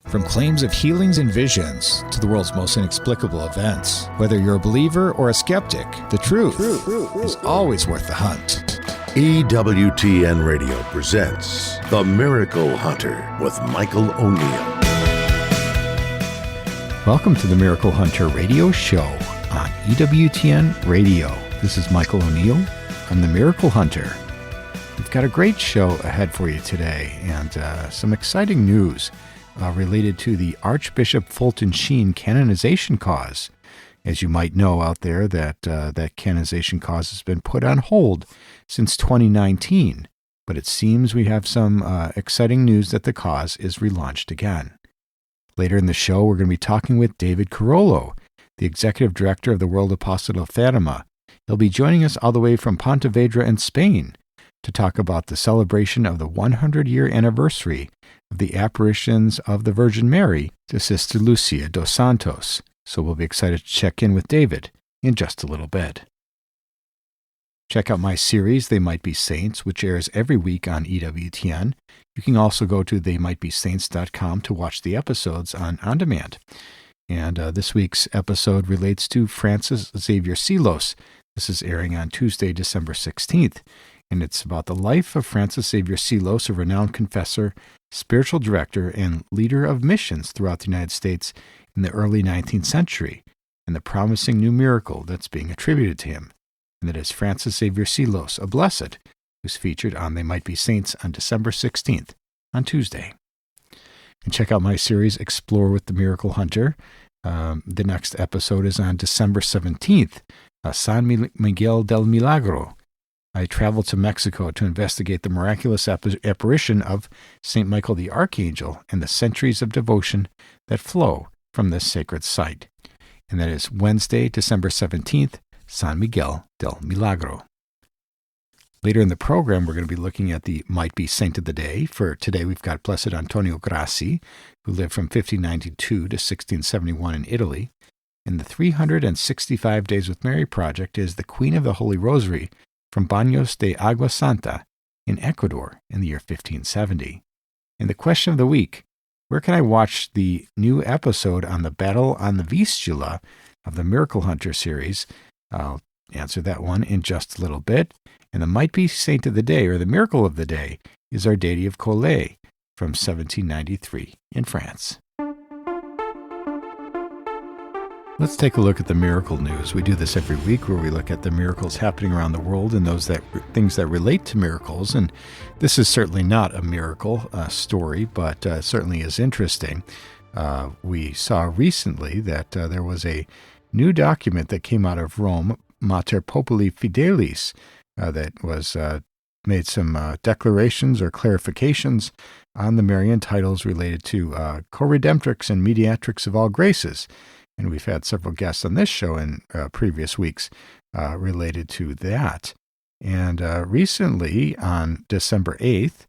From claims of healings and visions to the world's most inexplicable events, whether you're a believer or a skeptic, the truth is always worth the hunt. EWTN Radio presents The Miracle Hunter with Michael O'Neill. Welcome to the Miracle Hunter radio show on EWTN Radio. This is Michael O'Neill. I'm the Miracle Hunter. We've got a great show ahead for you today and some exciting news related to the Archbishop Fulton Sheen canonization cause. As you might know out there, that canonization cause has been put on hold since 2019, but it seems we have some exciting news that the cause is relaunched again. Later in the show, we're going to be talking with David Corollo, the Executive Director of the World Apostolate of Fatima. He'll be joining us all the way from Pontevedra in Spain to talk about the celebration of the 100-year anniversary of the apparitions of the Virgin Mary to Sister Lucia dos Santos. So we'll be excited to check in with David in just a little bit. Check out my series, They Might Be Saints, which airs every week on EWTN. You can also go to theymightbesaints.com to watch the episodes on demand. And this week's episode relates to Francis Xavier Seelos. This is airing on Tuesday, December 16th. And it's about the life of Francis Xavier Seelos, a renowned confessor, spiritual director, and leader of missions throughout the United States in the early 19th century, and the promising new miracle that's being attributed to him, and that is Francis Xavier Seelos, a blessed, who's featured on They Might Be Saints on December 16th, on Tuesday. And check out my series, Explore with the Miracle Hunter. The next episode is on December 17th, San Miguel del Milagro. I traveled to Mexico to investigate the miraculous apparition of St. Michael the Archangel and the centuries of devotion that flow from this sacred site. And that is Wednesday, December 17th, San Miguel del Milagro. Later in the program, we're going to be looking at the Might Be Saint of the Day. For today, we've got Blessed Antonio Grassi, who lived from 1592 to 1671 in Italy. And the 365 Days with Mary project is the Queen of the Holy Rosary from Baños de Agua Santa in Ecuador in the year 1570. And the question of the week, where can I watch the new episode on the Battle on the Vistula of the Miracle Hunter series? I'll answer that one in just a little bit. And the Might Be Saint of the Day, or the Miracle of the Day, is Our Lady of Corollo from 1793 in France. Let's take a look at the miracle news. We do this every week where we look at the miracles happening around the world and things that relate to miracles. And this is certainly not a miracle story, but certainly is interesting. We saw recently that there was a new document that came out of Rome, Mater Populi Fidelis, that was made some declarations or clarifications on the Marian titles related to co-redemptrix and mediatrix of all graces. And we've had several guests on this show in previous weeks related to that. And recently, on December 8th,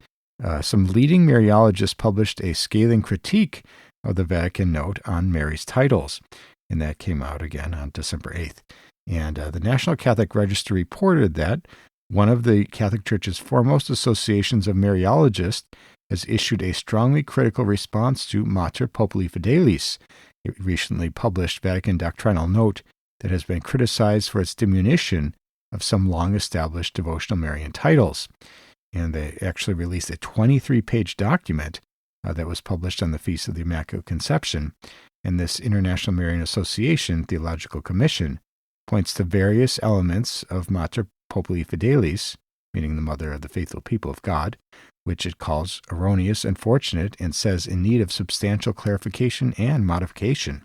some leading Mariologists published a scathing critique of the Vatican Note on Mary's titles. And that came out again on December 8th. And the National Catholic Register reported that one of the Catholic Church's foremost associations of Mariologists has issued a strongly critical response to Mater Populi Fidelis, a recently published Vatican doctrinal note that has been criticized for its diminution of some long-established devotional Marian titles. And they actually released a 23-page document that was published on the Feast of the Immaculate Conception. And this International Marian Association Theological Commission points to various elements of Mater Populi Fidelis, meaning the Mother of the Faithful People of God, which it calls erroneous and unfortunate and says in need of substantial clarification and modification.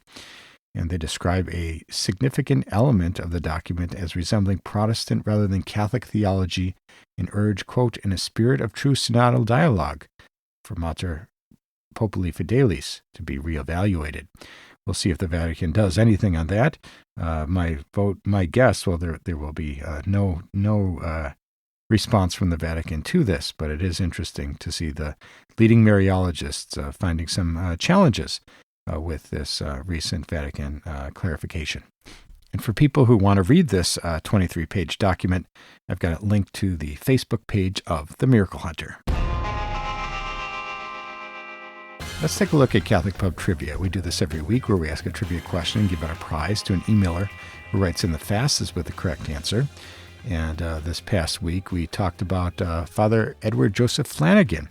And they describe a significant element of the document as resembling Protestant rather than Catholic theology and urge, quote, in a spirit of true synodal dialogue for Mater Populi Fidelis to be reevaluated. We'll see if the Vatican does anything on that. My guess, well, there will be no response from the Vatican to this, but it is interesting to see the leading Mariologists finding some challenges with this recent Vatican clarification. And for people who want to read this 23-page document, I've got it linked to the Facebook page of The Miracle Hunter. Let's take a look at Catholic Pub Trivia. We do this every week where we ask a trivia question and give out a prize to an emailer who writes in the fastest with the correct answer. And this past week, we talked about Father Edward Joseph Flanagan.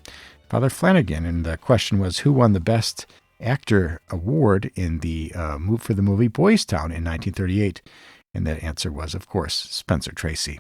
Father Flanagan, and the question was, who won the Best Actor Award in the for the movie Boys Town in 1938? And that answer was, of course, Spencer Tracy.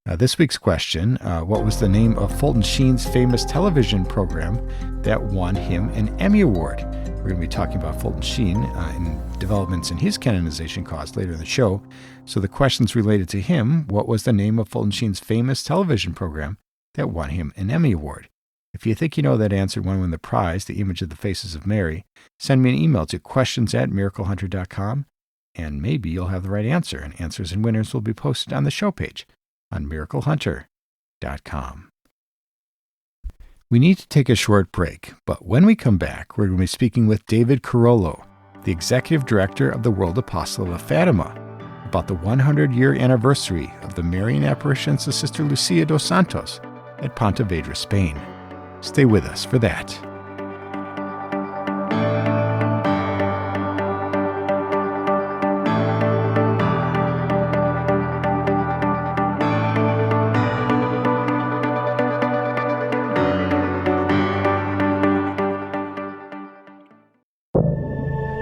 This week's question, what was the name of Fulton Sheen's famous television program that won him an Emmy Award? We're going to be talking about Fulton Sheen and developments in his canonization cause later in the show. So the question's related to him. What was the name of Fulton Sheen's famous television program that won him an Emmy Award? If you think you know that answer and want to win the prize, the image of the faces of Mary, send me an email to questions@miraclehunter.com, and maybe you'll have the right answer, and answers and winners will be posted on the show page on miraclehunter.com. We need to take a short break, but when we come back, we're going to be speaking with David Corollo, the Executive Director of the World Apostolate of Fatima, about the 100-year anniversary of the Marian apparitions of Sister Lucia dos Santos at Pontevedra, Spain. Stay with us for that.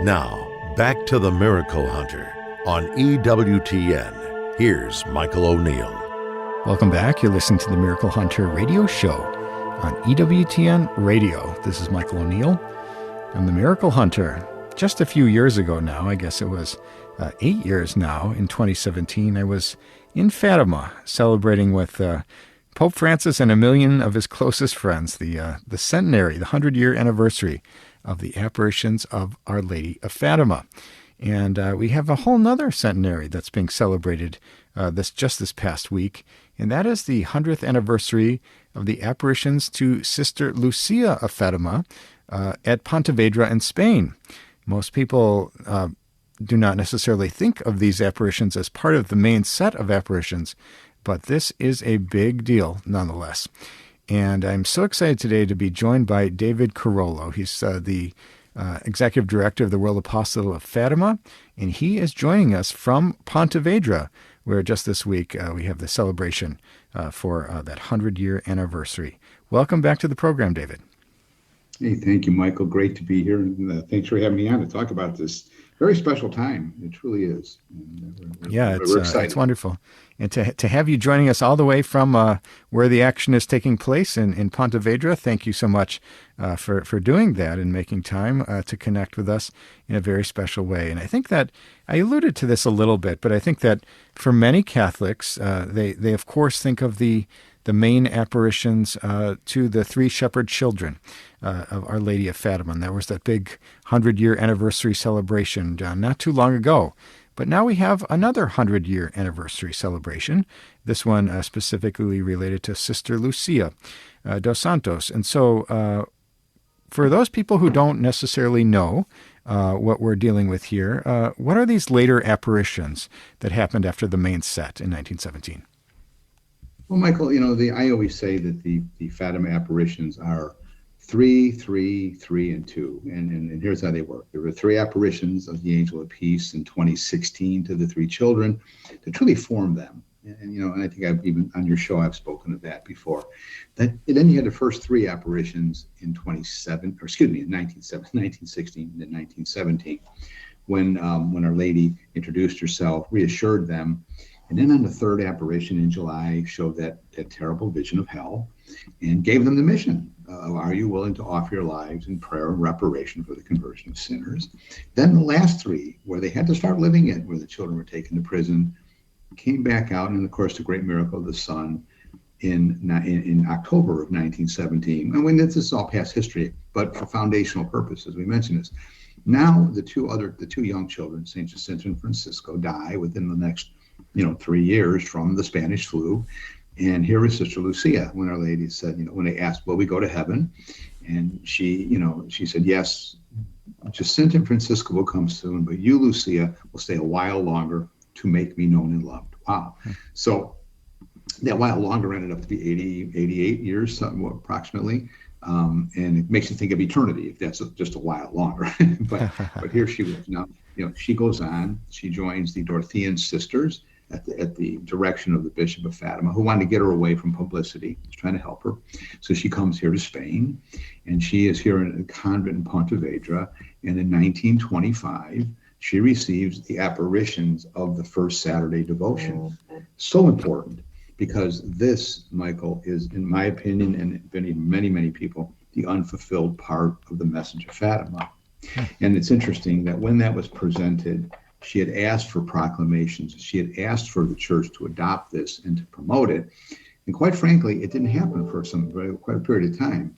Now, back to the Miracle Hunter on EWTN. Here's Michael O'Neill. Welcome back. You're listening to the Miracle Hunter radio show on EWTN Radio. This is Michael O'Neill. I'm the Miracle Hunter. Just a few years ago now, I guess it was 8 years now, in 2017, I was in Fatima celebrating with Pope Francis and a million of his closest friends the centenary, the 100-year anniversary of the apparitions of Our Lady of Fatima. And we have a whole nother centenary that's being celebrated this past week, and that is the 100th anniversary of the apparitions to Sister Lucia of Fatima at Pontevedra in Spain. Most people do not necessarily think of these apparitions as part of the main set of apparitions, but this is a big deal nonetheless. And I'm so excited today to be joined by David Corollo. He's the Executive Director of the World Apostolate of Fatima, and he is joining us from Pontevedra, where just this week we have the celebration for that 100-year anniversary. Welcome back to the program, David. Hey, thank you, Michael. Great to be here, and thanks for having me on to talk about this very special time. It truly is. We're excited. It's wonderful. And to have you joining us all the way from where the action is taking place in Pontevedra, thank you so much for doing that and making time to connect with us in a very special way. And I think that, I alluded to this a little bit, but I think that for many Catholics, they of course think of the main apparitions to the three shepherd children of Our Lady of Fatima. And there was that big 100-year anniversary celebration not too long ago. But now we have another 100-year anniversary celebration, this one specifically related to Sister Lucia dos Santos. And so for those people who don't necessarily know what we're dealing with here, what are these later apparitions that happened after the main set in 1917? Well, Michael, I always say that the Fatima apparitions are 3, 3, 3, and 2. And here's how they work. There were 3 apparitions of the Angel of Peace in 2016 to the 3 children to truly form them. And I think I've even on your show, I've spoken of that before. Then you had the first 3 apparitions in 1916 and 1917, when Our Lady introduced herself, reassured them. And then on the 3rd apparition in July, showed that terrible vision of hell and gave them the mission. Are you willing to offer your lives in prayer and reparation for the conversion of sinners? Then the last 3, where they had to start living it, where the children were taken to prison, came back out, and of course the great miracle of the Son in October of 1917. And this is all past history, but for foundational purposes, we mentioned this. Now the two young children, Saint Jacinta and Francisco, die within the next 3 years from the Spanish flu. And here is Sister Lucia, when Our Lady said, when they asked, will we go to heaven? And she said, yes, Jacinta and Francisco will come soon, but you, Lucia, will stay a while longer to make me known and loved. Wow. So that while longer ended up to be 88 years, approximately. And it makes you think of eternity if that's just a while longer. but here she was. Now, she goes on. She joins the Dorothean Sisters at the direction of the Bishop of Fatima, who wanted to get her away from publicity. He's trying to help her. So she comes here to Spain, and she is here in a convent in Pontevedra. And in 1925, she receives the apparitions of the first Saturday devotion. So important, because this, Michael, is, in my opinion, and many, many people, the unfulfilled part of the message of Fatima. And it's interesting that when that was presented, she had asked for proclamations. She had asked for the church to adopt this and to promote it. And quite frankly, it didn't happen for quite a period of time.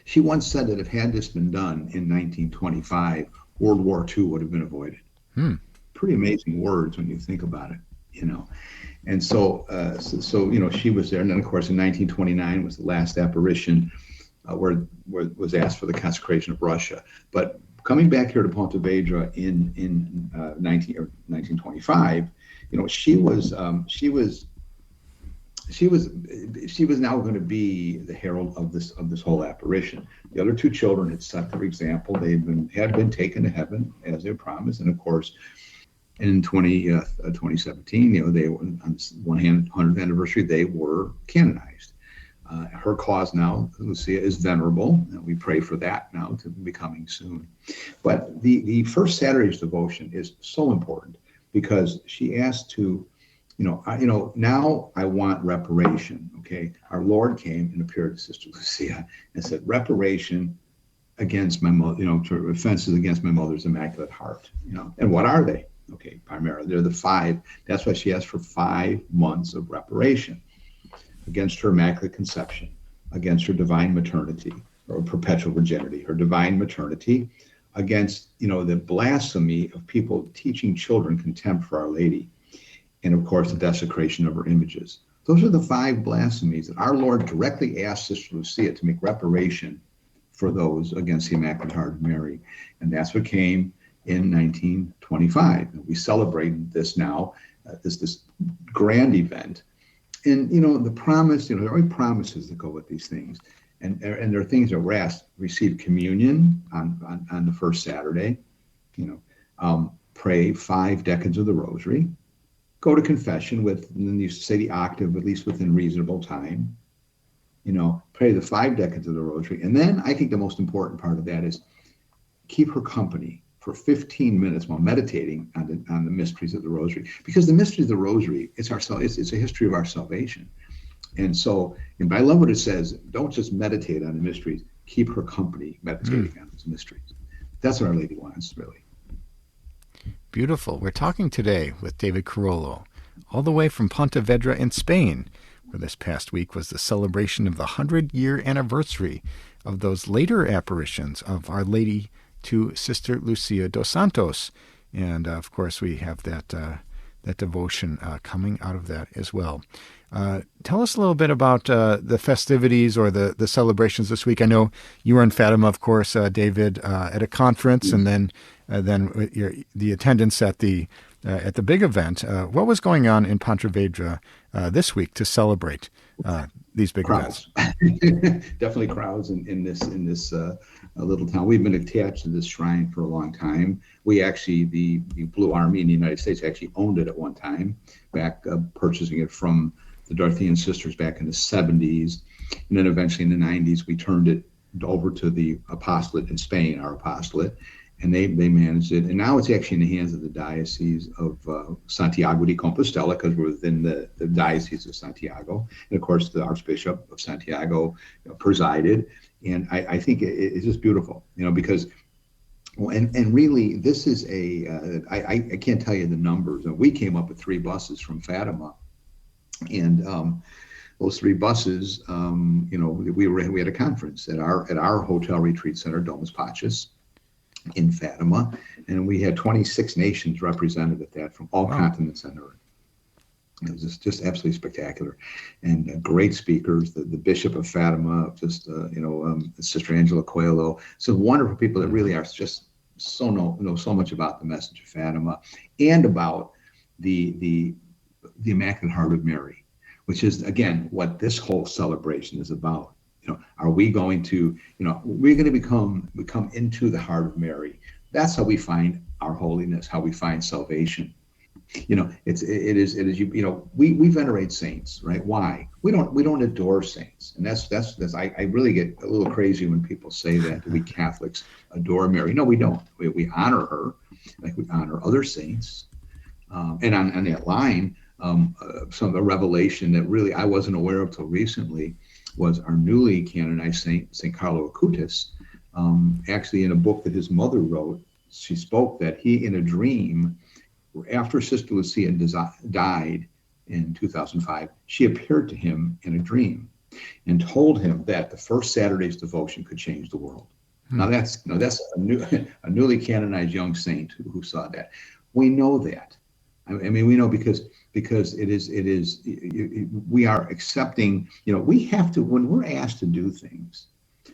She once said that if had this been done in 1925, World War II would have been avoided. Pretty amazing words when you think about it, And so, she was there. And then, of course, in 1929 was the last apparition where was asked for the consecration of Russia. But coming back here to Pontevedra in 1925, she was now going to be the herald of this whole apparition. The other two children had set their example. They had been taken to heaven as they promised, and of course, in 2017, they were, on one hand, 100th anniversary, they were canonized. Her cause now, Lucia, is venerable, and we pray for that now to be coming soon. But the first Saturday's devotion is so important because she asked to, now I want reparation. Okay, our Lord came and appeared to Sister Lucia and said, reparation against my mother, for offenses against my mother's immaculate heart. And what are they? Okay, primarily they're the 5. That's why she asked for 5 months of reparation against her immaculate conception, against her divine maternity or perpetual virginity, her divine maternity, against the blasphemy of people teaching children contempt for Our Lady, and of course the desecration of her images. Those are the 5 blasphemies that our Lord directly asked Sister Lucia to make reparation for those against the Immaculate Heart of Mary, and that's what came in 1925. And we celebrate this now, this grand event. And the promise, there are promises that go with these things, and there are things that we're asked: receive communion on the first Saturday, pray 5 decades of the Rosary, go to confession and then you say the octave at least within reasonable time, pray the 5 decades of the Rosary, and then I think the most important part of that is keep her company for 15 minutes while meditating on the mysteries of the Rosary, because the mysteries of the Rosary, it's a history of our salvation. And so, I love what it says: don't just meditate on the mysteries, keep her company meditating on those mysteries. That's what Our Lady wants, really. Beautiful. We're talking today with David Corollo, all the way from Pontevedra in Spain, where this past week was the celebration of the 100-year anniversary of those later apparitions of Our Lady to Sister Lucia dos Santos. And of course, we have that devotion coming out of that as well. Tell us a little bit about the festivities or the celebrations this week. I know you were in Fatima, of course, David, at a conference, and then the attendance at the big event. What was going on in Pontevedra this week to celebrate these big crowds. events? Definitely crowds in this little town. We've been attached to this shrine for a long time. We actually, the Blue Army in the United States actually owned it at one time, back purchasing it from the Dorothean Sisters back in the 70s. And then eventually in the 90s, we turned it over to the apostolate in Spain, our apostolate, and they managed it. And now it's actually in the hands of the Diocese of Santiago de Compostela, because we're within the Diocese of Santiago. And of course, the Archbishop of Santiago presided. And I think it's just beautiful, because, and really, this is I can't tell you the numbers. We came up with 3 buses from Fatima. And those 3 buses, we had a conference at our hotel retreat center, Domus Pacis, in Fatima, and we had 26 nations represented at that from all continents on earth. It was just absolutely spectacular, and great speakers. The Bishop of Fatima, Sister Angela Coelho, some wonderful people that really are just know so much about the message of Fatima and about the Immaculate Heart of Mary, which is again what this whole celebration is about. Are we going to, we're going to become into the heart of Mary. That's how we find our holiness, how we find salvation. We venerate saints, right? Why? We don't adore saints. And that's I really get a little crazy when people say that we Catholics adore Mary. No, we don't. We honor her like we honor other saints. And on that line, some of the revelation that really I wasn't aware of till recently was our newly canonized saint, St. Carlo Acutis. Actually, in a book that his mother wrote, she spoke that he, in a dream, after Sister Lucia died in 2005, she appeared to him in a dream and told him that the first Saturday's devotion could change the world. Now that's a newly canonized young saint who saw that. We know that. I mean, we know because it is we are accepting. We have to, when we're asked to do things,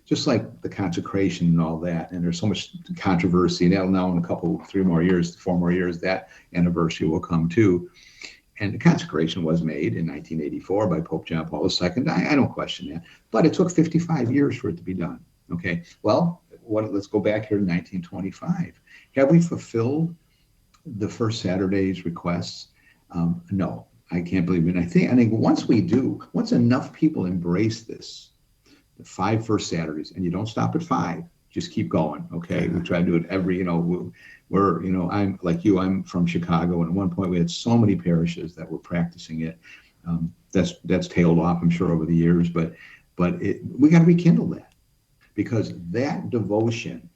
just like the consecration and all that, and there's so much controversy, and that'll now in 4 more years, that anniversary will come too. And the consecration was made in 1984 by Pope John Paul II. I don't question that, but it took 55 years for it to be done. Okay, well, let's go back here to 1925. Have we fulfilled the first Saturday's requests? No, I can't believe it. I think once we do, once enough people embrace this, the 5 first Saturdays, and you don't stop at 5, just keep going. Okay, we try to do it every. I'm like you. I'm from Chicago, and at one point we had so many parishes that were practicing it. That's tailed off, I'm sure, over the years, but we got to rekindle that, because that devotion.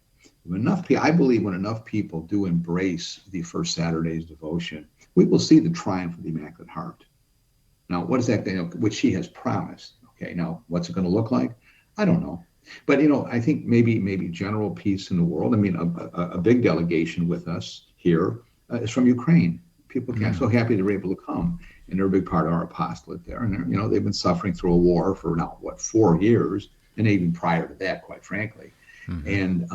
I believe when enough people do embrace the first Saturday's devotion, we will see the triumph of the Immaculate Heart. Now, what is that? Which she has promised. Okay, now what's it going to look like? I don't know. But, I think maybe general peace in the world. I mean, a big delegation with us here is from Ukraine. People are so happy they're able to come, and they're a big part of our apostolate there. And, they've been suffering through a war for now, 4 years, and even prior to that, quite frankly. And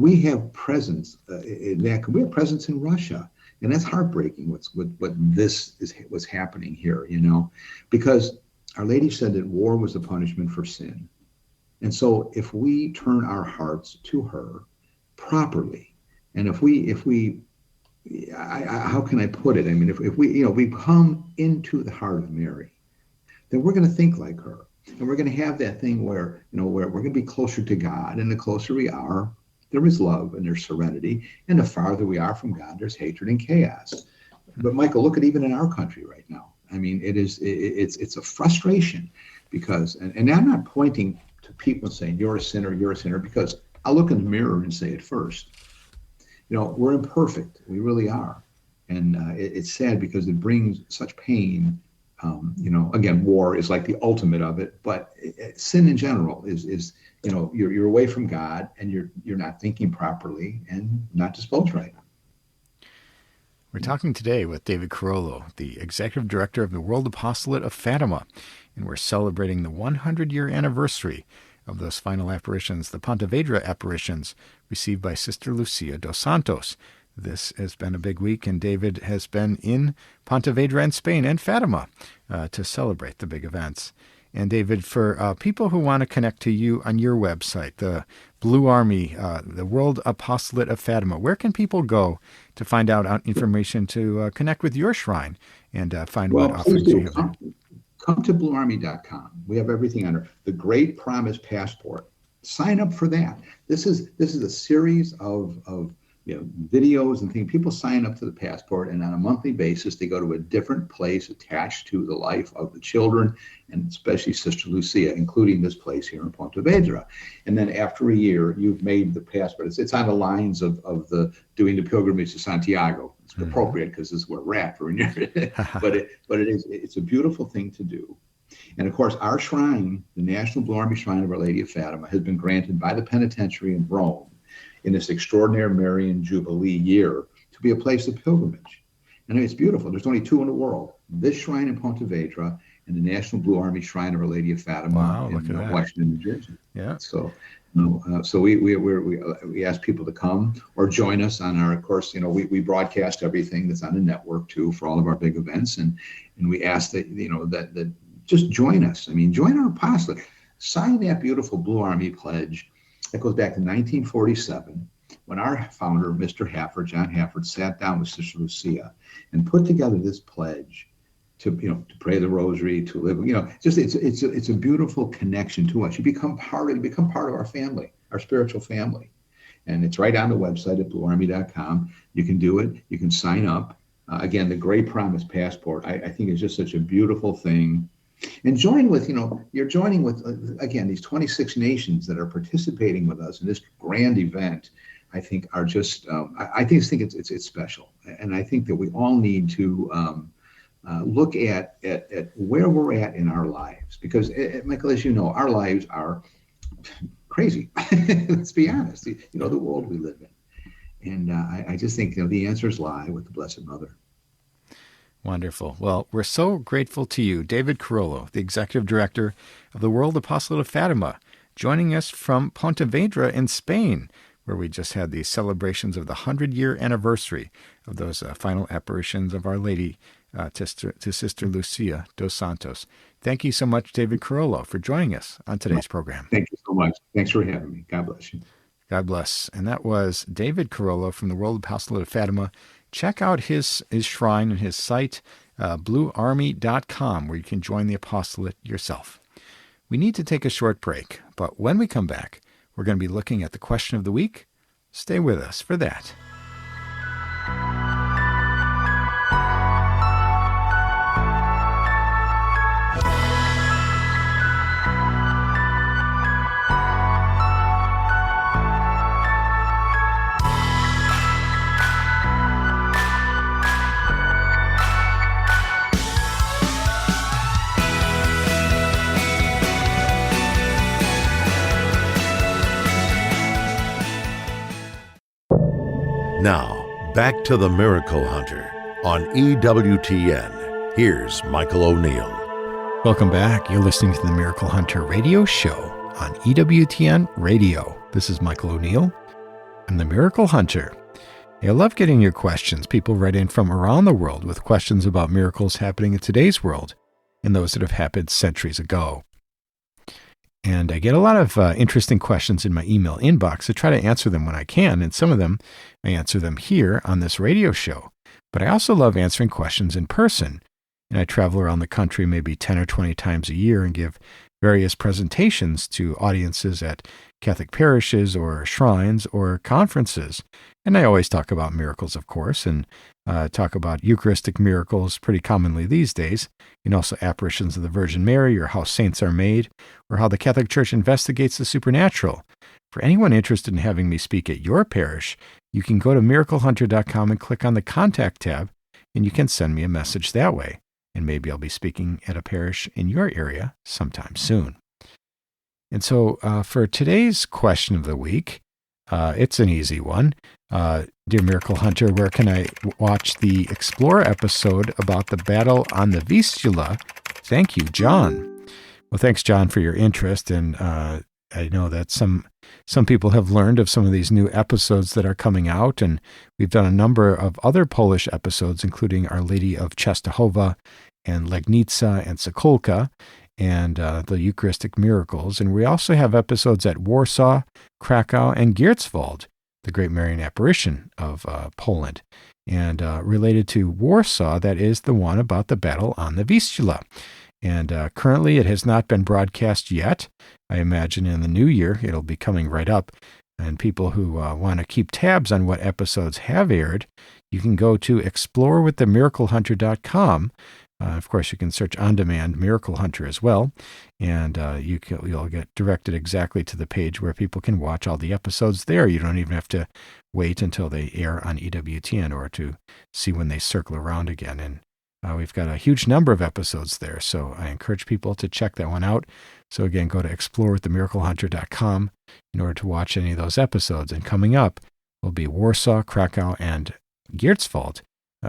we have presence we have presence in Russia, and that's heartbreaking. What's happening here, because Our Lady said that war was a punishment for sin. And so if we turn our hearts to her properly, and if we how can I put it? I mean, if we come into the heart of Mary, then we're going to think like her. And we're going to have that thing where we're going to be closer to God. And the closer we are, there is love and there's serenity. And the farther we are from God, there's hatred and chaos. But Michael, look at even in our country right now. I mean, it's a frustration because, and I'm not pointing to people saying you're a sinner, because I'll look in the mirror and say it first. We're imperfect. We really are. And it's sad because it brings such pain. Again, war is like the ultimate of it, but sin in general is you're away from God and you're not thinking properly and not disposed right. We're talking today with David Corollo, the Executive Director of the World Apostolate of Fatima, and we're celebrating the 100-year anniversary of those final apparitions, the Pontevedra apparitions received by Sister Lucia dos Santos. This has been a big week, and David has been in Pontevedra and Spain and Fatima to celebrate the big events. And David, for people who want to connect to you on your website, the Blue Army, the World Apostolate of Fatima, where can people go to find out information to connect with your shrine and find what offerings you have? Come to bluearmy.com. We have everything under the Great Promise Passport. Sign up for that. This is a series of videos and things. People sign up to the passport, and on a monthly basis, they go to a different place attached to the life of the children, and especially Sister Lucia, including this place here in Pontevedra. And then after a year, you've made the passport. It's on the lines of the doing the pilgrimage to Santiago. It's appropriate because this is where we're at. It's a beautiful thing to do. And of course, our shrine, the National Blue Army Shrine of Our Lady of Fatima, has been granted by the penitentiary in Rome in this extraordinary Marian Jubilee year to be a place of pilgrimage. And it's beautiful. There's only 2 in the world. This shrine in Pontevedra and the National Blue Army Shrine of Our Lady of Fatima in Washington, New Jersey. Yeah. So we ask people to come or join us on our, of course, we broadcast everything that's on the network too for all of our big events. And we ask that, that just join us. I mean, join our apostolate. sign that beautiful Blue Army pledge that goes back to 1947, when our founder, Mr. Hafford, John Hafford, sat down with Sister Lucia and put together this pledge to pray the rosary, to live, just it's a beautiful connection to us. You become part of our family, our spiritual family. And it's right on the website at bluearmy.com. You can do it. You can sign up. Again, the Great Promise Passport, I think is just such a beautiful thing. And join with, you're joining with, again, these 26 nations that are participating with us in this grand event. I think are just, I think it's special. And I think that we all need to look at where we're at in our lives. Because, Michael, as you know, our lives are crazy. Let's be honest. The world we live in. And I just think, the answers lie with the Blessed Mother. Wonderful. Well, we're so grateful to you, David Corollo, the Executive Director of the World Apostolate of Fatima, joining us from Pontevedra in Spain, where we just had the celebrations of the 100-year anniversary of those final apparitions of Our Lady to Sister Lucia dos Santos. Thank you so much, David Corollo, for joining us on today's program. Thank you so much. Thanks for having me. God bless you. God bless. And that was David Corollo from the World Apostolate of Fatima. Check out his shrine and his site, bluearmy.com, where you can join the apostolate yourself. We need to take a short break, but when we come back, we're going to be looking at the question of the week. Stay with us for that. Now, back to the Miracle Hunter on EWTN. Here's Michael O'Neill. Welcome back. You're listening to the Miracle Hunter radio show on EWTN Radio. This is Michael O'Neill. I'm the Miracle Hunter. I love getting your questions. People write in from around the world with questions about miracles happening in today's world and those that have happened centuries ago. And I get a lot of interesting questions in my email inbox. I try to answer them when I can, and some of them I answer them here on this radio show. But I also love answering questions in person. And I travel around the country maybe 10 or 20 times a year and give various presentations to audiences at Catholic parishes or shrines or conferences. And I always talk about miracles, of course, and talk about Eucharistic miracles pretty commonly these days, and also apparitions of the Virgin Mary, or how saints are made, or how the Catholic Church investigates the supernatural. For anyone interested in having me speak at your parish, you can go to miraclehunter.com and click on the Contact tab, and you can send me a message that way. And maybe I'll be speaking at a parish in your area sometime soon. And so for today's question of the week, it's an easy one. Dear Miracle Hunter, where can I watch the Explorer episode about the battle on the Vistula? Thank you, John. Well, thanks, John, for your interest. And I know that some people have learned of some of these new episodes that are coming out. And we've done a number of other Polish episodes, including Our Lady of Częstochowa and Legnica and Sokolka, and the Eucharistic miracles. And we also have episodes at Warsaw, Krakow, and Giertzwald, the Great Marian Apparition of Poland. And related to Warsaw, that is the one about the battle on the Vistula. And currently it has not been broadcast yet. I imagine in the new year it'll be coming right up. And people who want to keep tabs on what episodes have aired, you can go to explorewiththemiraclehunter.com. Of course, you can search on demand Miracle Hunter as well, and you'll get directed exactly to the page where people can watch all the episodes there. You don't even have to wait until they air on EWTN or to see when they circle around again. And we've got a huge number of episodes there, so I encourage people to check that one out. So again, go to explorewiththemiraclehunter.com in order to watch any of those episodes. And coming up will be Warsaw, Krakow, and Giertzwald,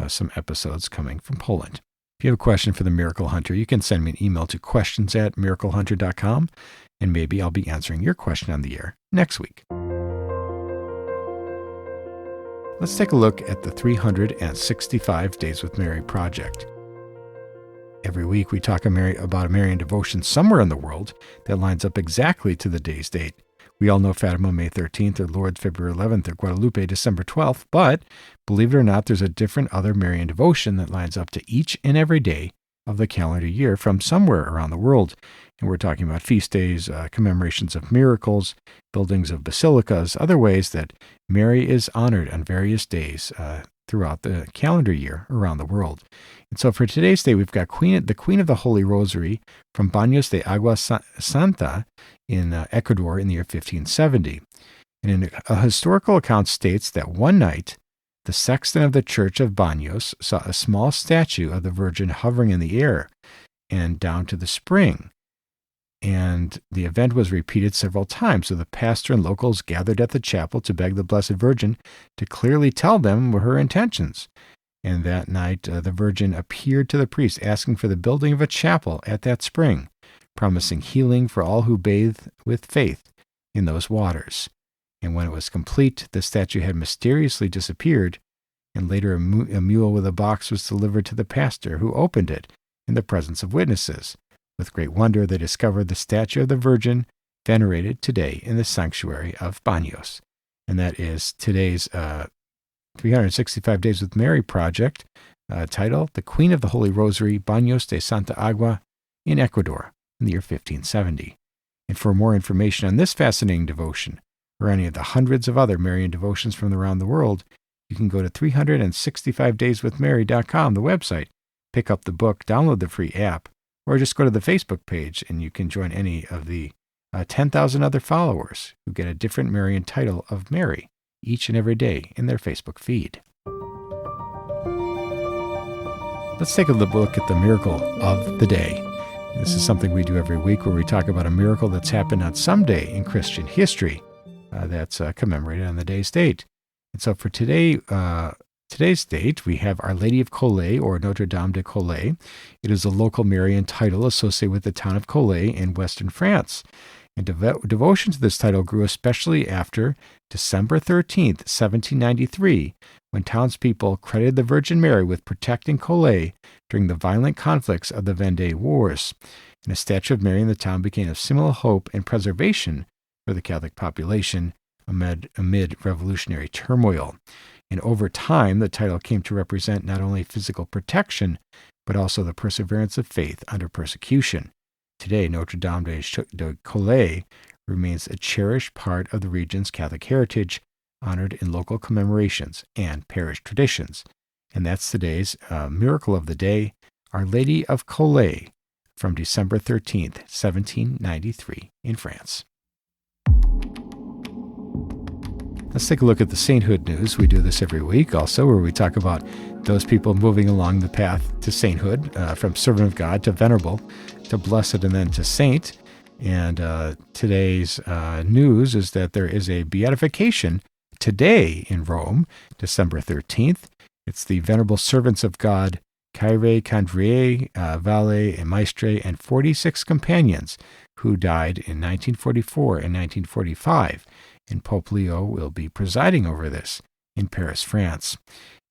some episodes coming from Poland. If you have a question for the Miracle Hunter, you can send me an email to questions@miraclehunter.com, and maybe I'll be answering your question on the air next week. Let's take a look at the 365 Days with Mary project. Every week we talk about a Marian devotion somewhere in the world that lines up exactly to the day's date. We all know Fatima, May 13th, or Lourdes, February 11th, or Guadalupe, December 12th, but believe it or not, there's a different other Marian devotion that lines up to each and every day of the calendar year from somewhere around the world. And we're talking about feast days, commemorations of miracles, buildings of basilicas, other ways that Mary is honored on various days throughout the calendar year around the world. And so for today's day, we've got the Queen of the Holy Rosary from Baños de Agua Santa in Ecuador in the year 1570. And a historical account states that one night, the sexton of the church of Baños saw a small statue of the Virgin hovering in the air and down to the spring. And the event was repeated several times, so the pastor and locals gathered at the chapel to beg the Blessed Virgin to clearly tell them her intentions. And that night, the Virgin appeared to the priest, asking for the building of a chapel at that spring, promising healing for all who bathe with faith in those waters. And when it was complete, the statue had mysteriously disappeared, and later a mule with a box was delivered to the pastor, who opened it in the presence of witnesses. With great wonder, they discovered the statue of the Virgin, venerated today in the sanctuary of Baños. And that is today's 365 Days with Mary project, title, The Queen of the Holy Rosary, Baños de Santa Agua in Ecuador in the year 1570. And for more information on this fascinating devotion, or any of the hundreds of other Marian devotions from around the world, you can go to 365dayswithmary.com, the website, pick up the book, download the free app, or just go to the Facebook page and you can join any of the 10,000 other followers who get a different Marian title of Mary each and every day in their Facebook feed. Let's take a look at the miracle of the day. This is something we do every week where we talk about a miracle that's happened on some day in Christian history that's commemorated on the day's date. And so for today's date, we have Our Lady of Corollo, or Notre Dame de Corollo. It is a local Marian title associated with the town of Corollo in western France. And devotion to this title grew especially after December 13th, 1793, when townspeople credited the Virgin Mary with protecting Corollo during the violent conflicts of the Vendée Wars. And a statue of Mary in the town became a symbol of hope and preservation for the Catholic population amid revolutionary turmoil. And over time, the title came to represent not only physical protection, but also the perseverance of faith under persecution. Today, Notre Dame de Corollo remains a cherished part of the region's Catholic heritage, honored in local commemorations and parish traditions. And that's today's miracle of the day, Our Lady of Corollo, from December 13th, 1793, in France. Let's take a look at the sainthood news. We do this every week also, where we talk about those people moving along the path to sainthood, from servant of God to venerable to blessed and then to saint. And today's news is that there is a beatification today in Rome, December 13th. It's the venerable servants of God, Kyrie, Candrier, Valle, and Maestre, and 46 companions who died in 1944 and 1945. And Pope Leo will be presiding over this in Paris, France.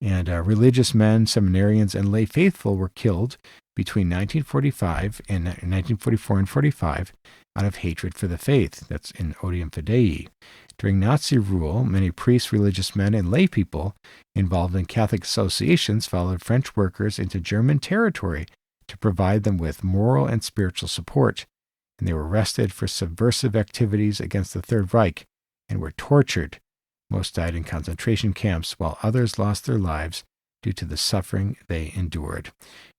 And religious men, seminarians, and lay faithful were killed between 1945 and 1944 and 45 out of hatred for the faith. That's in Odium Fidei. During Nazi rule, many priests, religious men, and lay people involved in Catholic associations followed French workers into German territory to provide them with moral and spiritual support. And they were arrested for subversive activities against the Third Reich and were tortured. Most died in concentration camps, while others lost their lives due to the suffering they endured.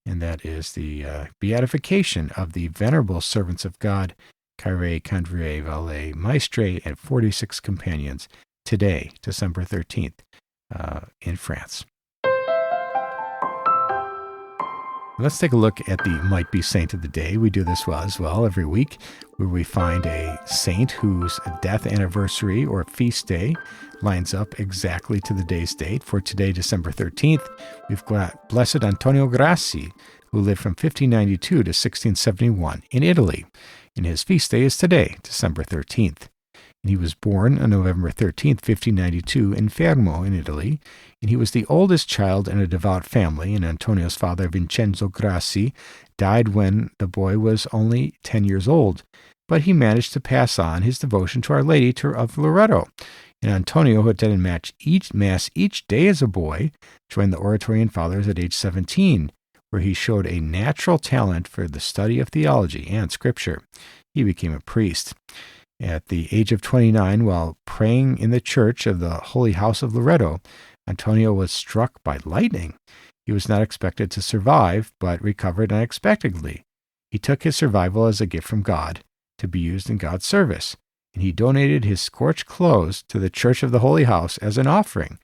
And that is the beatification of the venerable servants of God, Kyrie, Candrier, Valle, Maestre, and 46 companions, today, December 13th, in France. Let's take a look at the Might Be Saint of the Day. We do this as well every week, where we find a saint whose death anniversary or feast day lines up exactly to the day's date. For today, December 13th, we've got Blessed Antonio Grassi, who lived from 1592 to 1671 in Italy. And his feast day is today, December 13th. And he was born on November 13th, 1592, in Fermo, in Italy. And he was the oldest child in a devout family, and Antonio's father, Vincenzo Grassi, died when the boy was only 10 years old. But he managed to pass on his devotion to Our Lady of Loreto. And Antonio, who attended Mass each day as a boy, joined the Oratorian Fathers at age 17, where he showed a natural talent for the study of theology and Scripture. He became a priest. At the age of 29, while praying in the church of the Holy House of Loreto, Antonio was struck by lightning. He was not expected to survive, but recovered unexpectedly. He took his survival as a gift from God to be used in God's service, and he donated his scorched clothes to the Church of the Holy House as an offering.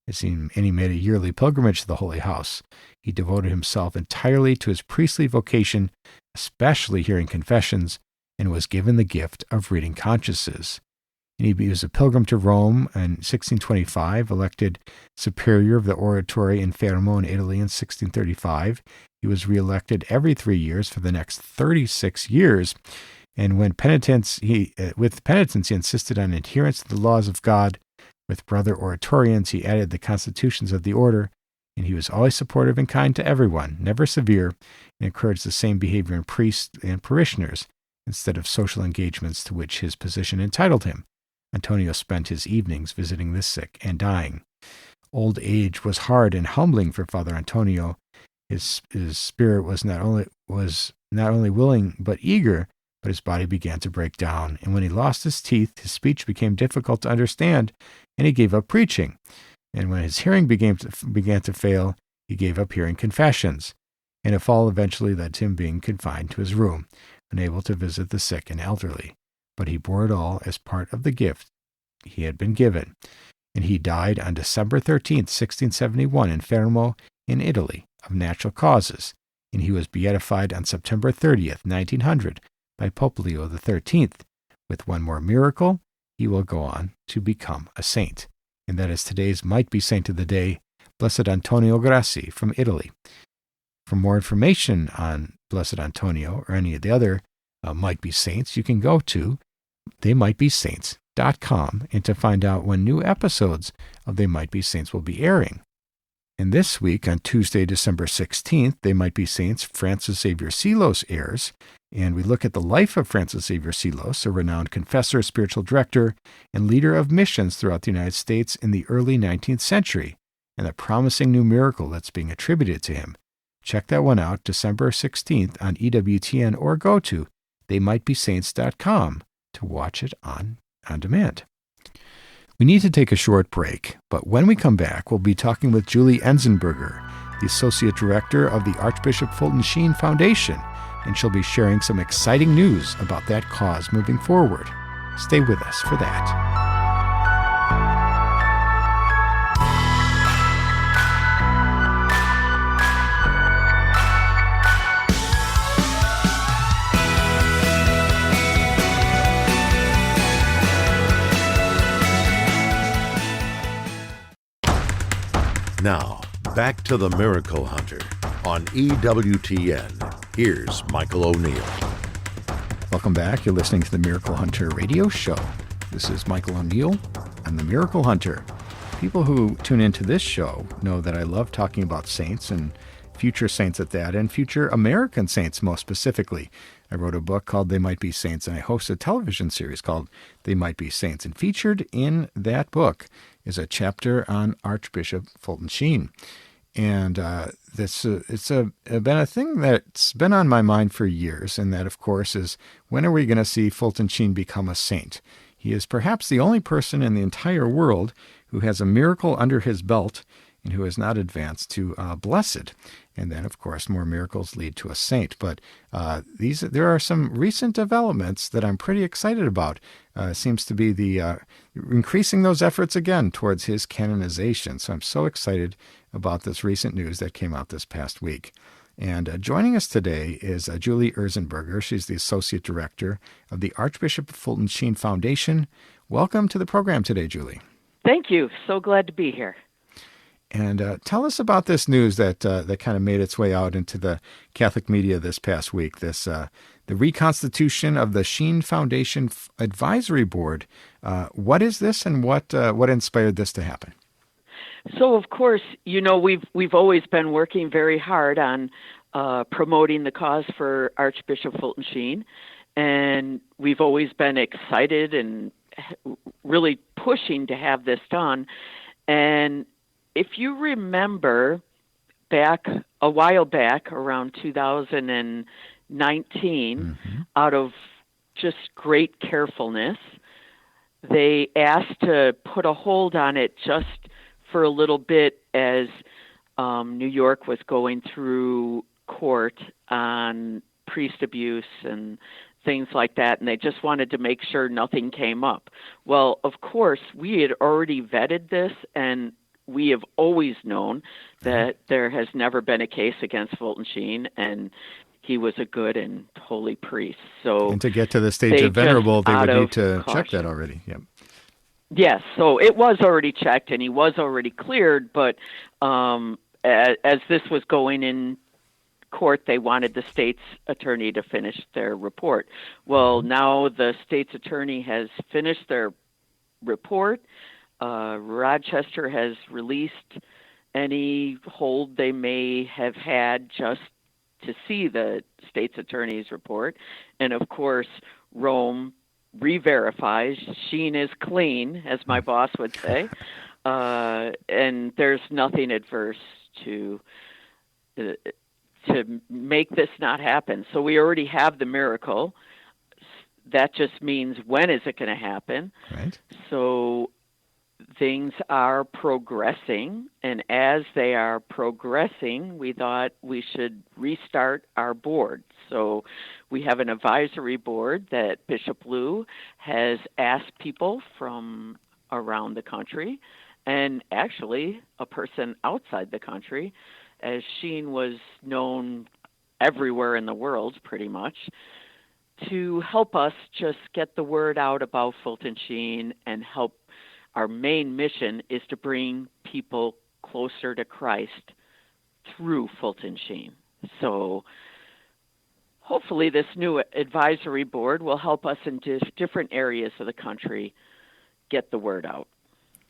And he made a yearly pilgrimage to the Holy House. He devoted himself entirely to his priestly vocation, especially hearing confessions, and was given the gift of reading consciences. And he was a pilgrim to Rome in 1625, elected superior of the Oratory in Fermo in Italy in 1635. He was reelected every 3 years for the next 36 years. And with penitence, he insisted on adherence to the laws of God. With brother Oratorians, he added the constitutions of the order, and he was always supportive and kind to everyone, never severe, and encouraged the same behavior in priests and parishioners, instead of social engagements to which his position entitled him. Antonio spent his evenings visiting the sick and dying. Old age was hard and humbling for Father Antonio. His spirit was not only willing but eager, but his body began to break down. And when he lost his teeth, his speech became difficult to understand, and he gave up preaching. And when his hearing began to fail, he gave up hearing confessions. And a fall eventually led to him being confined to his room, unable to visit the sick and elderly. But he bore it all as part of the gift he had been given. And he died on December 13th, 1671, in Fermo, in Italy, of natural causes. And he was beatified on September 30th, 1900, by Pope Leo XIII. With one more miracle, he will go on to become a saint. And that is today's Might Be Saint of the Day, Blessed Antonio Grassi from Italy. For more information on Blessed Antonio or any of the other Might Be Saints, you can go to theymightbesaints.com and to find out when new episodes of They Might Be Saints will be airing. And this week, on Tuesday, December 16th, They Might Be Saints, Francis Xavier Seelos airs, and we look at the life of Francis Xavier Seelos, a renowned confessor, spiritual director, and leader of missions throughout the United States in the early 19th century, and the promising new miracle that's being attributed to him. Check that one out, December 16th on EWTN, or go to theymightbesaints.com to watch it on demand. We need to take a short break, but when we come back, we'll be talking with Julie Enzenberger, the Associate Director of the Archbishop Fulton Sheen Foundation, and she'll be sharing some exciting news about that cause moving forward. Stay with us for that. Now, back to the Miracle Hunter on EWTN. Here's Michael O'Neill. Welcome back. You're listening to the Miracle Hunter radio show. This is Michael O'Neill. I'm the Miracle Hunter. People who tune into this show know that I love talking about saints and future saints at that, and future American saints most specifically. I wrote a book called They Might Be Saints, and I host a television series called They Might Be Saints. And featured in that book is a chapter on Archbishop Fulton Sheen. And it's been a thing that's been on my mind for years, and that, of course, is when are we going to see Fulton Sheen become a saint? He is perhaps the only person in the entire world who has a miracle under his belt and who has not advanced to blessed. And then, of course, more miracles lead to a saint. But there are some recent developments that I'm pretty excited about. Seems to be the increasing those efforts again towards his canonization. So I'm so excited about this recent news that came out this past week. And joining us today is Julie Enzenberger. She's the Associate Director of the Archbishop Fulton Sheen Foundation. Welcome to the program today, Julie. Thank you. So glad to be here. And tell us about this news that kind of made its way out into the Catholic media this past week. This the reconstitution of the Sheen Foundation Advisory Board. What is this, and what inspired this to happen? So, of course, we've always been working very hard on promoting the cause for Archbishop Fulton Sheen, and we've always been excited and really pushing to have this done. And if you remember a while back, around 2019, out of just great carefulness, they asked to put a hold on it just for a little bit as New York was going through court on priest abuse and things like that, and they just wanted to make sure nothing came up. Well, of course, we had already vetted this, and we have always known that there has never been a case against Fulton Sheen, and he was a good and holy priest. So, and to get to the stage of venerable, they would need to check that already. Yep. Yes, so it was already checked, and he was already cleared, but as this was going in court, they wanted the state's attorney to finish their report. Well, now the state's attorney has finished their report. Rochester has released any hold they may have had just to see the state's attorney's report. And of course, Rome re-verifies Sheen is clean, as my boss would say. And there's nothing adverse to make this not happen. So we already have the miracle. That just means, when is it going to happen? Right. So things are progressing, and as they are progressing, we thought we should restart our board. So we have an advisory board that Bishop Lou has asked people from around the country, and actually a person outside the country, as Sheen was known everywhere in the world pretty much, to help us just get the word out about Fulton Sheen and help. Our main mission is to bring people closer to Christ through Fulton Sheen. So hopefully this new advisory board will help us in different areas of the country get the word out.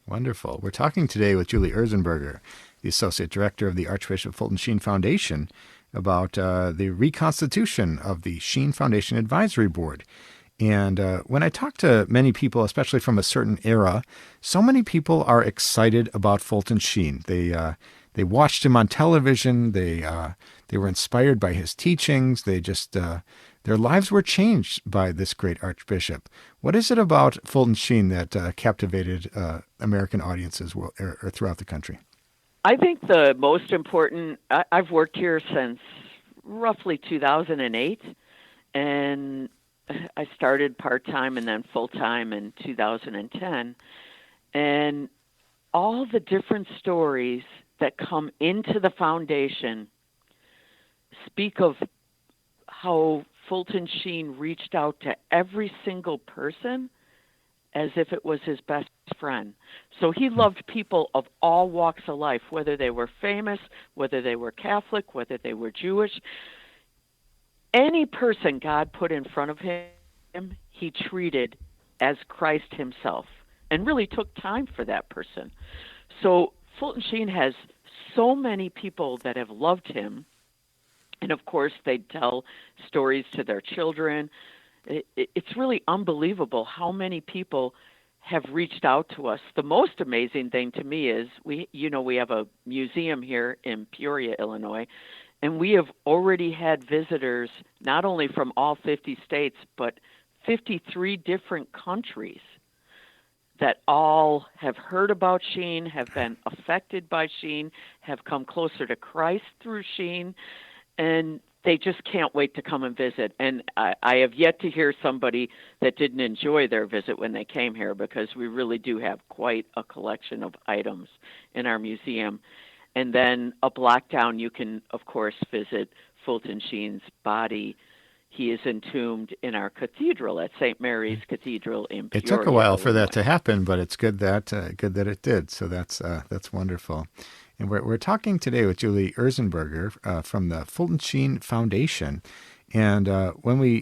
Wonderful. We're talking today with Julie Enzenberger, the Associate Director of the Archbishop Fulton Sheen Foundation, about the reconstitution of the Sheen Foundation Advisory Board. And when I talk to many people, especially from a certain era, so many people are excited about Fulton Sheen. They watched him on television. They were inspired by his teachings. They just their lives were changed by this great Archbishop. What is it about Fulton Sheen that captivated American audiences throughout the country? I think the most important. I've worked here since roughly 2008, and I started part-time and then full-time in 2010, and all the different stories that come into the foundation speak of how Fulton Sheen reached out to every single person as if it was his best friend. So he loved people of all walks of life, whether they were famous, whether they were Catholic, whether they were Jewish. Any person God put in front of him, he treated as Christ himself and really took time for that person. So Fulton Sheen has so many people that have loved him. And of course, they tell stories to their children. It's really unbelievable how many people have reached out to us. The most amazing thing to me is we have a museum here in Peoria, Illinois, and we have already had visitors not only from all 50 states, but 53 different countries that all have heard about Sheen, have been affected by Sheen, have come closer to Christ through Sheen, and they just can't wait to come and visit. And I have yet to hear somebody that didn't enjoy their visit when they came here, because we really do have quite a collection of items in our museum. And then a block down, you can, of course, visit Fulton Sheen's body. He is entombed in our cathedral at St. Mary's Cathedral in Peoria. It took a while for that to happen, but it's good that it did. So that's wonderful. And we're talking today with Julie Enzenberger from the Fulton Sheen Foundation. And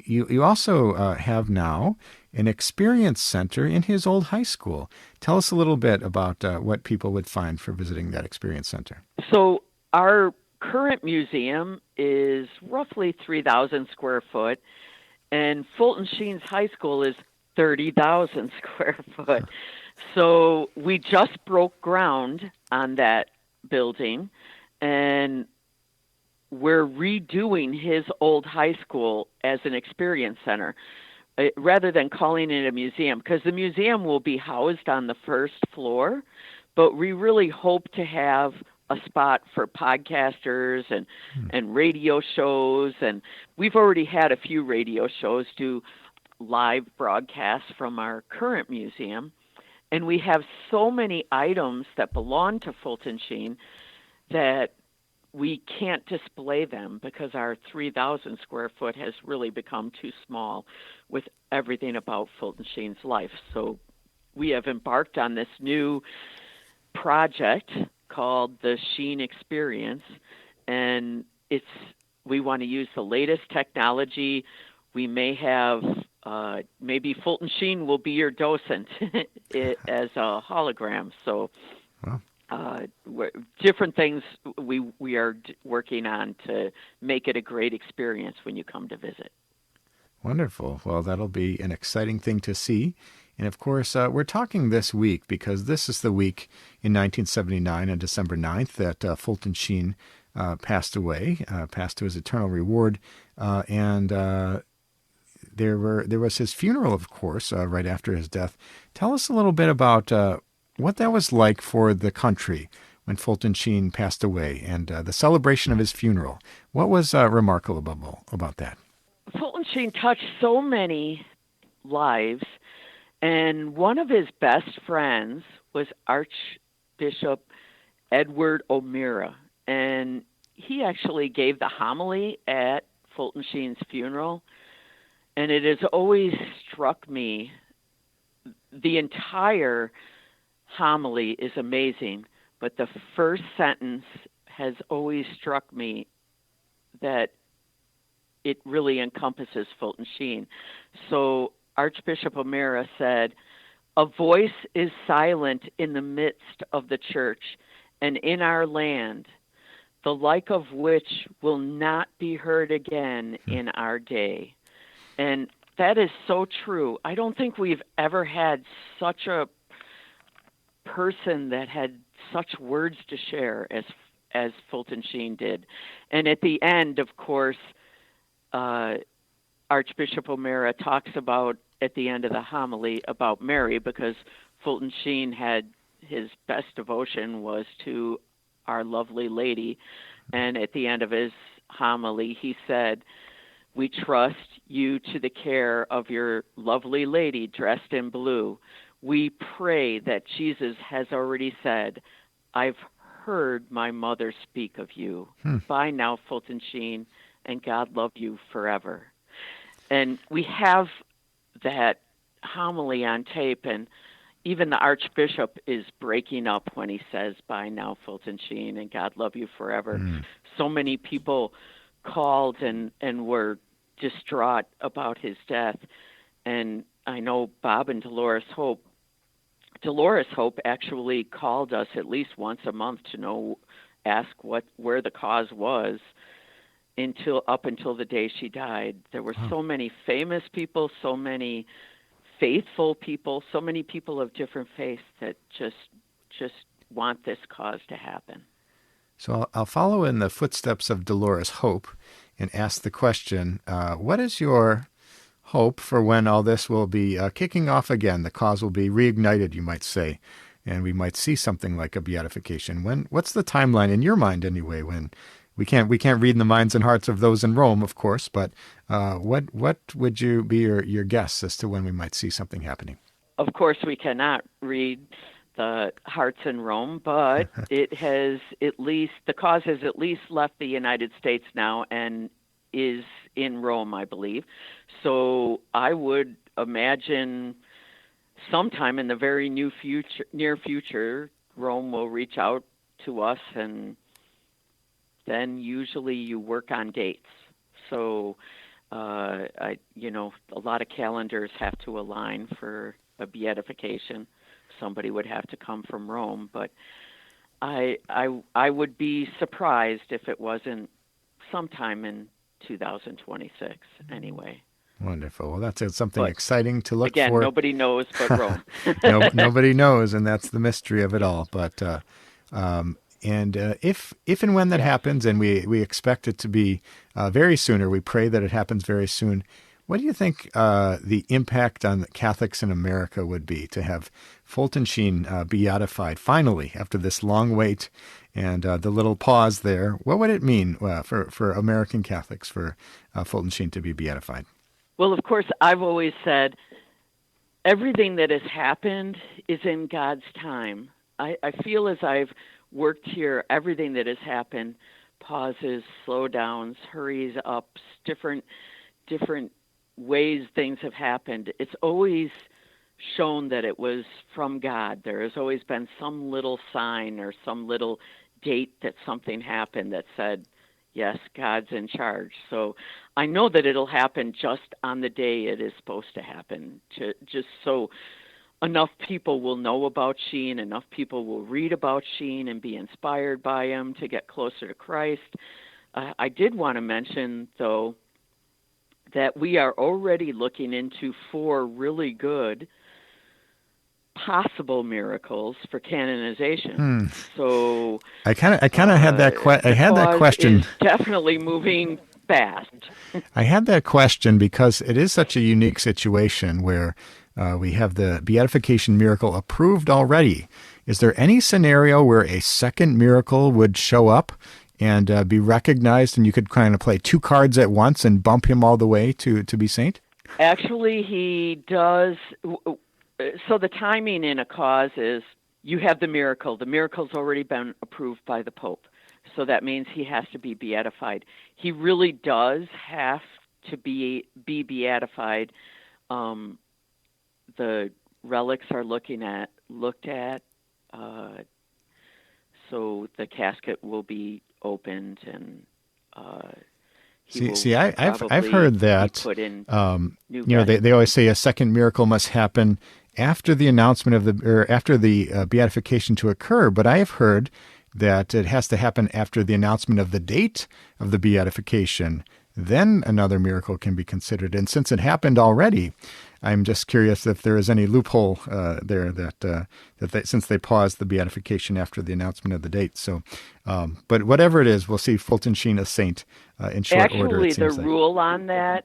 you also have now an experience center in his old high school. Tell us a little bit about what people would find for visiting that experience center. So our current museum is roughly 3,000 square foot, and Fulton Sheen's high school is 30,000 square foot. So we just broke ground on that building, and we're redoing his old high school as an experience center rather than calling it a museum, because the museum will be housed on the first floor, but we really hope to have a spot for podcasters and radio shows. And we've already had a few radio shows do live broadcasts from our current museum. And we have so many items that belong to Fulton Sheen that we can't display them because our 3,000 square foot has really become too small with everything about Fulton Sheen's life. So we have embarked on this new project called the Sheen Experience, and we want to use the latest technology. We may have maybe Fulton Sheen will be your docent as a hologram. So different things we are working on to make it a great experience when you come to visit. Wonderful. Well, that'll be an exciting thing to see. And of course, we're talking this week because this is the week in 1979 on December 9th that Fulton Sheen passed away, passed to his eternal reward. And there was his funeral, of course, right after his death. Tell us a little bit about what that was like for the country when Fulton Sheen passed away and the celebration of his funeral. What was remarkable about that? Fulton Sheen touched so many lives, and one of his best friends was Archbishop Edward O'Meara, and he actually gave the homily at Fulton Sheen's funeral, and it has always struck me, the entire homily is amazing, but the first sentence has always struck me that it really encompasses Fulton Sheen. So Archbishop O'Meara said, "A voice is silent in the midst of the church and in our land, the like of which will not be heard again in our day." And that is so true. I don't think we've ever had such a person that had such words to share as Fulton Sheen did. And at the end, of course, Archbishop O'Meara talks about, at the end of the homily, about Mary, because Fulton Sheen had his best devotion was to Our Lovely Lady. And at the end of his homily, he said, "We trust you to the care of your lovely lady dressed in blue. We pray that Jesus has already said, 'I've heard my mother speak of you.' Bye now, Fulton Sheen, and God love you forever." And we have that homily on tape, and even the Archbishop is breaking up when he says, "Bye now, Fulton Sheen, and God love you forever." So many people called and were distraught about his death. And I know Bob and Dolores Hope actually called us at least once a month to ask where the cause was up until the day she died. There were so many famous people, so many faithful people, so many people of different faiths that just want this cause to happen. So I'll follow in the footsteps of Dolores Hope and ask the question, what is your hope for when all this will be kicking off again? The cause will be reignited, you might say, and we might see something like a beatification. What's the timeline in your mind anyway? When we can't read in the minds and hearts of those in Rome, of course, but what would you be your guess as to when we might see something happening? Of course, we cannot read the hearts in Rome, but the cause has at least left the United States now and is in Rome, I believe. So I would imagine sometime in the very near future, Rome will reach out to us, and then usually you work on dates. So A lot of calendars have to align for a beatification. Somebody would have to come from Rome, but I would be surprised if it wasn't sometime in 2026 anyway. Wonderful. Well, that's something exciting to look for. Again, nobody knows but Rome. Nobody knows, and that's the mystery of it all. But if and when that happens, and we expect it to be very soon, or we pray that it happens very soon, what do you think the impact on the Catholics in America would be to have Fulton Sheen beatified finally after this long wait and the little pause there? What would it mean for American Catholics for Fulton Sheen to be beatified? Well, of course, I've always said everything that has happened is in God's time. I feel as I've worked here, everything that has happened, pauses, slowdowns, hurries ups, different ways things have happened. It's always shown that it was from God. There has always been some little sign or some little date that something happened that said, yes, God's in charge. So I know that it'll happen just on the day it is supposed to happen, just so enough people will know about Sheen, enough people will read about Sheen and be inspired by him to get closer to Christ. I did want to mention, though, that we are already looking into 4 really good possible miracles for canonization. So I kind of had that question. Is definitely moving fast. I had that question because it is such a unique situation where we have the beatification miracle approved already. Is there any scenario where a second miracle would show up and be recognized, and you could kind of play 2 cards at once and bump him all the way to be saint? Actually, he does. So the timing in a cause is you have the miracle. The miracle's already been approved by the Pope. So that means he has to be beatified. He really does have to be beatified. The relics are looked at. So the casket will be opened, and I've heard that. They always say a second miracle must happen after the announcement of after the beatification to occur. But I have heard that it has to happen after the announcement of the date of the beatification. Then another miracle can be considered. And since it happened already, I'm just curious if there is any loophole there that since they paused the beatification after the announcement of the date. So, but whatever it is, we'll see Fulton Sheen a saint in short order. Actually, rule on that,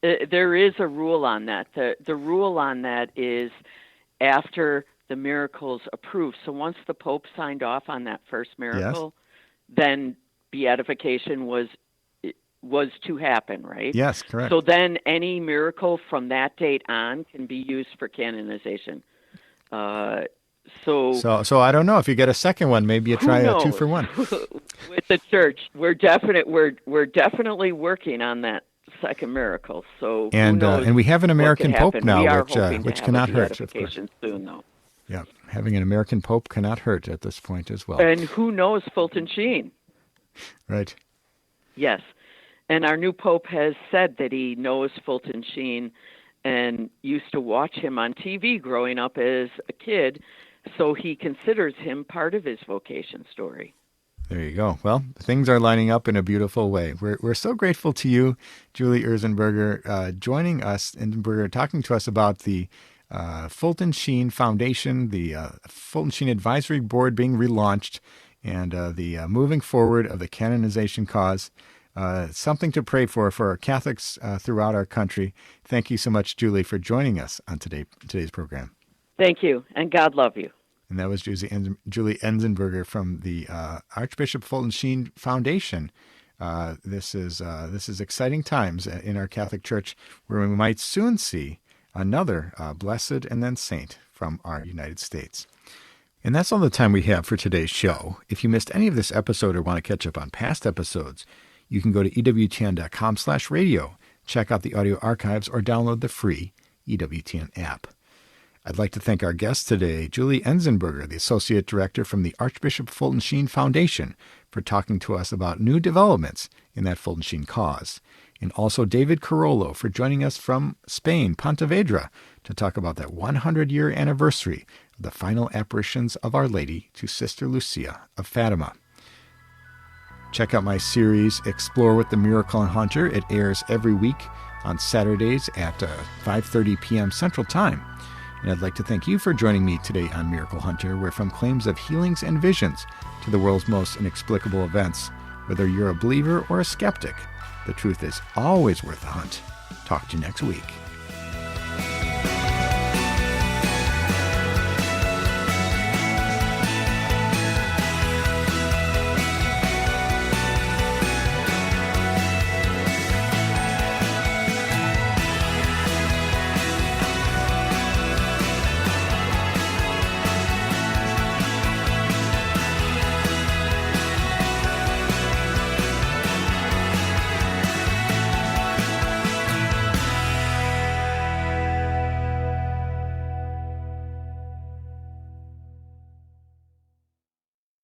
there is a rule on that. The rule on that is after the miracle's approved. So once the Pope signed off on that first miracle, then beatification was to happen, right? Yes, correct. So then any miracle from that date on can be used for canonization. So I don't know if you get a second one, maybe you try a 2-for-1 with the church. We're definitely working on that second miracle. So and we have an American Pope now, which cannot hurt. Of course. Soon, though. Yeah, having an American Pope cannot hurt at this point as well. And who knows Fulton Sheen? Right. Yes. And our new Pope has said that he knows Fulton Sheen and used to watch him on TV growing up as a kid, so he considers him part of his vocation story. There you go. Well, things are lining up in a beautiful way. We're so grateful to you, Julie Enzenberger, joining us and talking to us about the Fulton Sheen Foundation, the Fulton Sheen Advisory Board being relaunched, and the moving forward of the canonization cause. Something to pray for our Catholics throughout our country. Thank you so much, Julie, for joining us on today's program. Thank you, and God love you. And that was Julie Enzenberger from the Archbishop Fulton Sheen Foundation. This is exciting times in our Catholic Church, where we might soon see another blessed and then saint from our United States. And that's all the time we have for today's show. If you missed any of this episode or want to catch up on past episodes, you can go to EWTN.com/radio, check out the audio archives, or download the free EWTN app. I'd like to thank our guest today, Julie Enzenberger, the Associate Director from the Archbishop Fulton Sheen Foundation, for talking to us about new developments in that Fulton Sheen cause. And also David Corollo for joining us from Spain, Pontevedra, to talk about that 100-year anniversary of the final apparitions of Our Lady to Sister Lucia of Fatima. Check out my series, Explore with the Miracle Hunter. It airs every week on Saturdays at 5:30 p.m. Central Time. And I'd like to thank you for joining me today on Miracle Hunter, where from claims of healings and visions to the world's most inexplicable events, whether you're a believer or a skeptic, the truth is always worth a hunt. Talk to you next week.